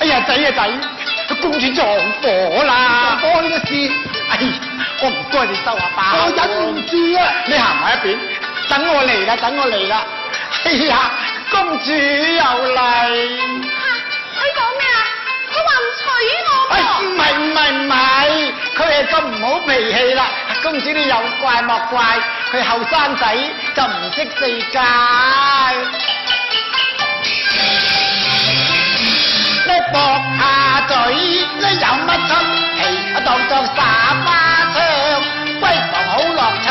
哎呀仔啊仔，公主撞火啦！火呢個事，哎，我唔該你收下把口。我忍唔住啊！你行埋一邊，等我嚟啦，等我嚟啦！哎呀，公主又嚟！佢講咩啊？佢話唔娶我哎，喎。唔係，佢係咁唔好脾氣啦。公主你有怪莫怪，佢後生仔就唔識世界。你駁下嘴，你有乜出奇？當作耍花槍，閨房好樂趣。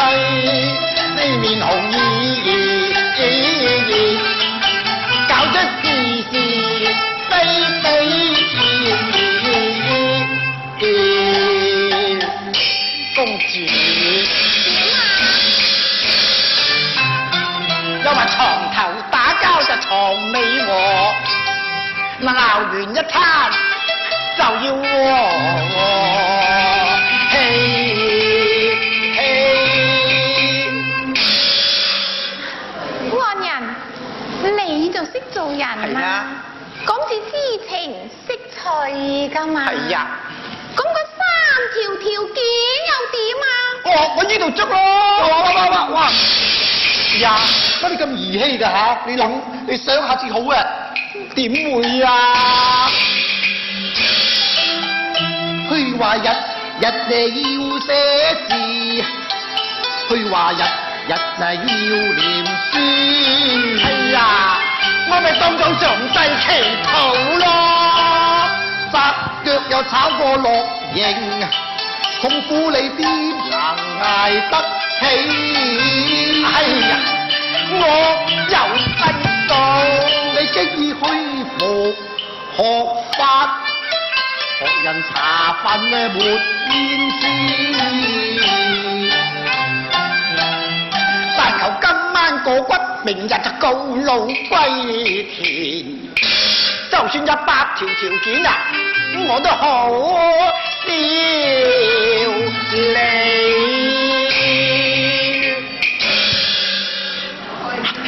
你面紅熱，搞出是非非。公主，又話床頭打交就床尾和，鬧完一餐就要和氣。安人，你就識做人係啊嘛？講住知情識趣噶嘛？係呀。咁嗰3條條件又點啊？我呢度捉咯！哇！呀，乜你咁兒戲㗎嚇？你想下至好啊！點會啊？佢話日日要寫字，佢話日日要念書。係呀，我咪當做上帝祈禱咯。紮腳又炒過落營，痛苦你邊能捱得起？哎呀，我又知道你經已虛浮學法，學人茶飯沒煙知。但求今晚過骨，明日就告老歸田。就算有8條條件啊，我都好少你。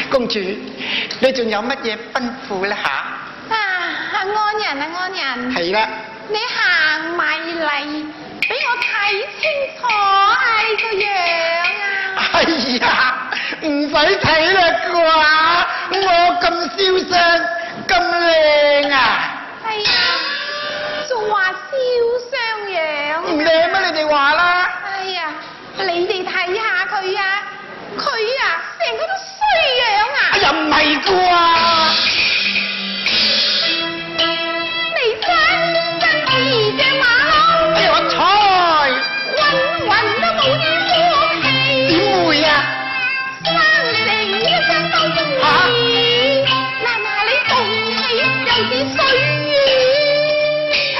公主，你仲有乜嘢吩咐咧嚇？安人，係啦。你行埋嚟，俾我睇清楚係個樣啊！哎呀，唔使睇啦啩，我咁瀟灑，咁靚啊！係啊，仲話燒雙樣。唔靚咩？你哋話啦。哎呀，你哋睇下佢啊，佢啊成個都衰樣啊！哎呀，唔係啩？你真係隻馬騮，哎呀，我猜暈都冇啲鑊氣。點會啊？生成一身都中意，嗱你動氣又似水魚。嘿，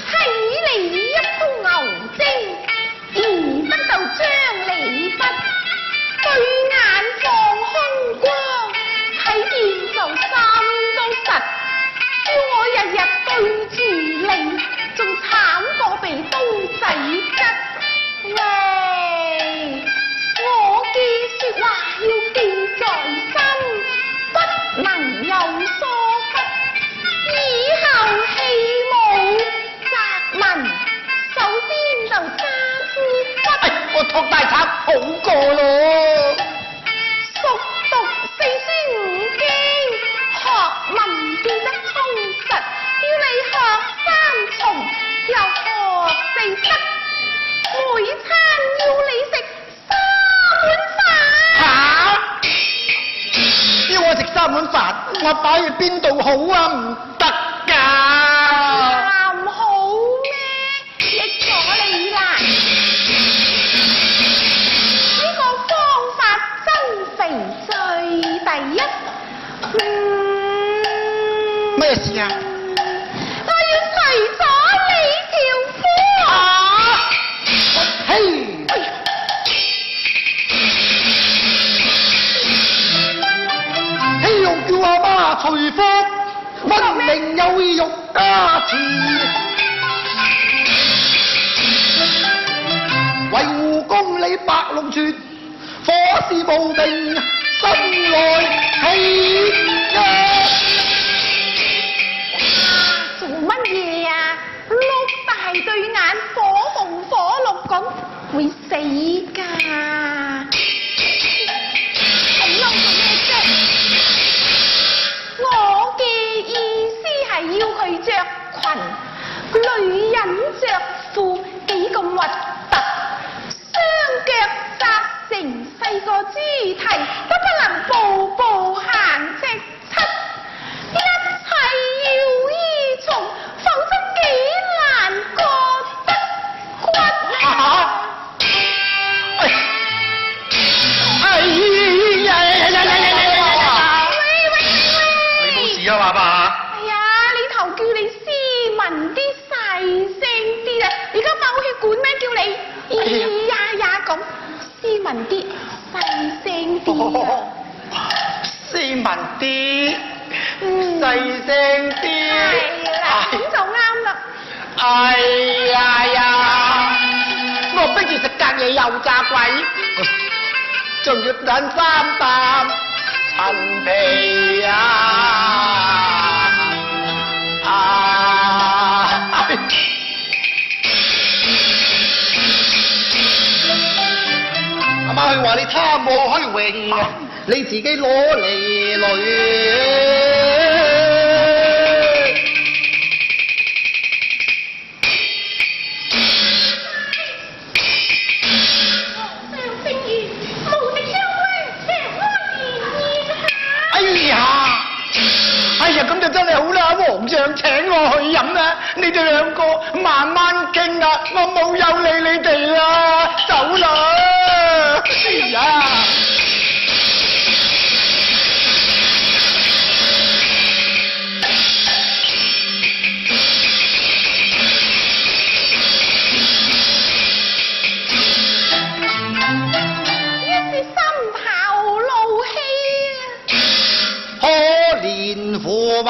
睇你一副牛精，而得就將你不對眼放空光，睇見就心都實。叫我日日對住你，仲慘過被刀仔吉。喂，我嘅說話要記在心，不能有疏忽。以後戲舞責問，首先就揸支筆。哎，我托大賊好過咯。熟讀4書5經，學問變得充實。要你學3從，又學4德，每餐要你食3碗飯。嚇！要我食3碗飯，我擺去邊度好啊？唔得㗎。唔好咩？益咗你啦！呢個方法增肥最第一。咩事啊？我要除咗你條褲。嘿！希望叫阿媽除褲，分明有意欲加持。為護公理白龍泉，火勢無定，心內氣。着褲幾咁核突，雙腳紮成細個肢體，都不能步步行直七，一切要依從，否則幾難覺得骨。哎呀！你冇事啊，爸爸？哎呀，你頭叫你斯文啲、細聲啲啊！而家爆血管咩？叫你呀呀咁斯文啲、細聲啲啊！斯文啲，細聲啲。係啦，咁就啱啦。哎呀呀！我逼住食隔夜油炸鬼，仲要等3啖陳皮啊！阿媽佢話你貪慕虛榮，你自己攞嚟累。哎呀，咁就真係好啦，皇上請我去飲啦，你哋兩個慢慢傾啊，我冇有理你哋啦，走啦！哎呀！一時心頭怒氣啊！可憐駙馬